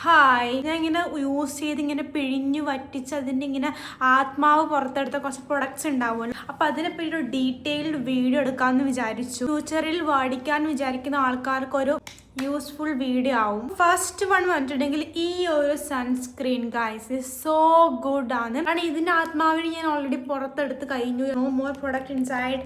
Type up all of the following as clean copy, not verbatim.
Hi, ഞാൻ ഇങ്ങനെ use ചെയ്ത് ഇങ്ങനെ പിഴിഞ്ഞു വറ്റിച്ച് അതിൻ്റെ ഇങ്ങനെ ആത്മാവ് പുറത്തെടുത്ത കുറച്ച് പ്രൊഡക്ട്സ് ഉണ്ടാവുമല്ലോ. അപ്പം അതിനെപ്പറ്റി ഒരു ഡീറ്റെയിൽഡ് വീഡിയോ എടുക്കാമെന്ന് വിചാരിച്ചു. ഫ്യൂച്ചറിൽ മേടിക്കാൻ വിചാരിക്കുന്ന ആൾക്കാർക്കൊരു യൂസ്ഫുൾ വീഡിയോ ആവും. ഫസ്റ്റ് വൺ പറഞ്ഞിട്ടുണ്ടെങ്കിൽ ഈ ഒരു സൺസ്ക്രീൻ ഗൈസ് സോ ഗുഡ് ആണ്. കാരണം ഇതിൻ്റെ ആത്മാവിന് ഞാൻ ഓൾറെഡി പുറത്തെടുത്ത് കഴിഞ്ഞു. No more product inside.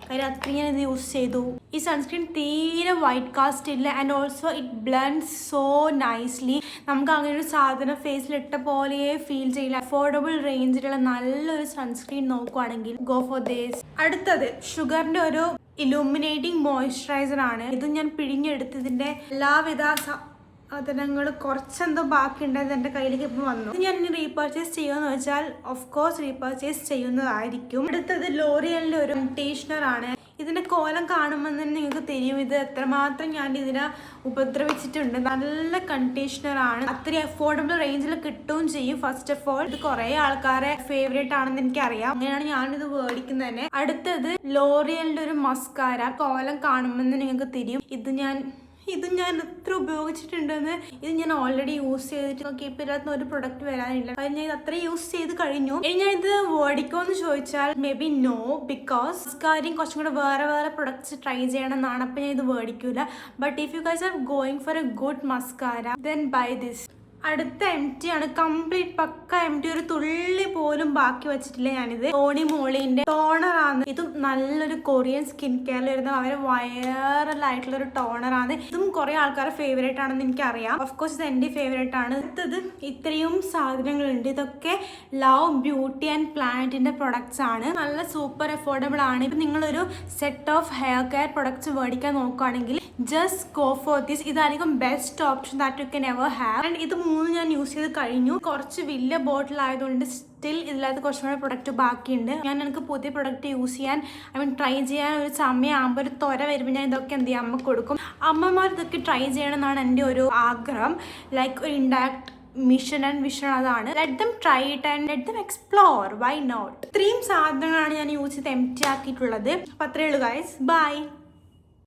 കാര്യം അത്രയും ഞാൻ ഇത് യൂസ് ചെയ്തു. ഈ സൺസ്ക്രീൻ തീരെ വൈറ്റ് കാസ്റ്റ് ഇല്ല and also it blends so nicely. നമുക്ക് അങ്ങനെ ഒരു സാധനം ഫേസിലിട്ട പോലെയേ ഫീൽ ചെയ്യില്ല. അഫോർഡബിൾ റേഞ്ചിലുള്ള നല്ലൊരു സൺസ്ക്രീൻ നോക്കുവാണെങ്കിൽ ഗോ ഫോർ ദിസ്. അടുത്തത് ഷുഗറിന്റെ ഒരു ഇലുമിനേറ്റിംഗ് മോയ്സ്ചറൈസർ ആണ്. ഇത് ഞാൻ പിഴിഞ്ഞെടുത്തതിന്റെ എല്ലാവിധ സാധനങ്ങൾ കുറച്ചെന്തോ ബാക്കി ഉണ്ടായത് എൻ്റെ കയ്യിലേക്ക് ഇപ്പം വന്നു. ഇത് ഞാൻ ഇനി റീപർച്ചേസ് ചെയ്യുമെന്ന് വെച്ചാൽ ഓഫ് കോഴ്സ് റീപർച്ചേസ് ചെയ്യുന്നതായിരിക്കും. അടുത്തത് ലോറിയലിന്റെ ഒരു കണ്ടീഷണർ ആണ്. ഇതിന്റെ കോലം കാണുമ്പോൾ തന്നെ നിങ്ങൾക്ക് தெரியும் ഇത് എത്രമാത്രം ഞാൻ ഇതിനെ ഉപദ്രവിച്ചിട്ടുണ്ട്. നല്ല കണ്ടീഷണർ ആണ്. അത്രയും അഫോർഡബിൾ റേഞ്ചിൽ കിട്ടുകയും ചെയ്യും. ഫസ്റ്റ് ഓഫ് ഓൾ ഇത് കുറെ ആൾക്കാരെ ഫേവറേറ്റ് ആണെന്ന് എനിക്കറിയാം. അങ്ങനെയാണ് ഞാനിത് മേടിക്കുന്നത് തന്നെ. അടുത്തത് ലോറിയലിന്റെ ഒരു മസ്കാര. കോലം കാണുമ്പോൾ തന്നെ നിങ്ങൾക്ക് தெரியும் ഇത് ഞാൻ എത്ര ഉപയോഗിച്ചിട്ടുണ്ടെന്ന്. ഇത് ഞാൻ ഓൾറെഡി യൂസ് ചെയ്തിട്ട് നോക്കി ഇപ്പം ഇതിനകത്ത് ഒരു പ്രൊഡക്റ്റ് വരാനില്ല. അത് ഞാൻ ഇത് അത്രയും യൂസ് ചെയ്ത് കഴിഞ്ഞു. ഇനി ഞാൻ ഇത് മേടിക്കുമെന്ന് ചോദിച്ചാൽ മേ ബി നോ, ബിക്കോസ് കാര്യം കുറച്ചും കൂടെ വേറെ പ്രൊഡക്ട്സ് ട്രൈ ചെയ്യണം എന്നാണ്. അപ്പം ഞാൻ ഇത് മേടിക്കൂല. But if you guys are going for a good mascara then buy this. അടുത്ത എംറ്റി ആണ്. Complete pukka empty. ഒരു തുള്ളി പോലും ബാക്കി വെച്ചിട്ടില്ല ഞാനിത്. ടോണി മോളിന്റെ ടോണർ ആണ്. ഇതും നല്ലൊരു കൊറിയൻ സ്കിൻ കെയറിൽ വരുന്ന അവരെ വൈറലായിട്ടുള്ള ഒരു ടോണർ ആണ്. ഇതും കുറെ ആൾക്കാരുടെ ഫേവറേറ്റ് ആണെന്ന് എനിക്കറിയാം. ഓഫ് കോഴ്സ് ഇത് എൻ്റെ ഫേവറേറ്റ് ആണ്. അടുത്തത് ഇത്രയും സാധനങ്ങളുണ്ട്. ഇതൊക്കെ ലവ് ബ്യൂട്ടി ആൻഡ് പ്ലാനറ്റിന്റെ പ്രൊഡക്ട്സ് ആണ്. നല്ല സൂപ്പർ അഫോർഡബിൾ ആണ്. ഇപ്പം നിങ്ങളൊരു set of hair care products മേടിക്കാൻ നോക്കുകയാണെങ്കിൽ ജസ്റ്റ് ഗോ ഫോർ ദിസ്. ഇതായിരിക്കും best option that you can ever have. And ഇത് മൂന്ന് ഞാൻ യൂസ് ചെയ്ത് കഴിഞ്ഞു. കുറച്ച് വലിയ ബോട്ടിൽ ആയതുകൊണ്ട് സ്റ്റിൽ ഇതിനകത്ത് കുറച്ചും കൂടെ പ്രൊഡക്റ്റ് ബാക്കിയുണ്ട്. എനിക്ക് പുതിയ പ്രൊഡക്റ്റ് യൂസ് ചെയ്യാൻ ട്രൈ ചെയ്യാൻ ഒരു സമയമാകുമ്പോൾ ഒരു ത്വര വരുമ്പോൾ ഞാൻ ഇതൊക്കെ എന്ത് ചെയ്യാം അമ്മ കൊടുക്കും. അമ്മമാർ ഇതൊക്കെ ട്രൈ ചെയ്യണം എന്നാണ് എൻ്റെ ഒരു ആഗ്രഹം. ലൈക്ക് ഒരു ഇൻഡയറക്റ്റ് മിഷൻ ആൻഡ് വിഷൻ അതാണ്. Let them try it and let them explore. Why not? ഇത്രയും സാധനങ്ങളാണ് ഞാൻ യൂസ് ചെയ്ത് എംറ്റി ആക്കിയിട്ടുള്ളത്. അപ്പം അത്രയേ ഉള്ളൂ ഗൈസ്. ബൈ.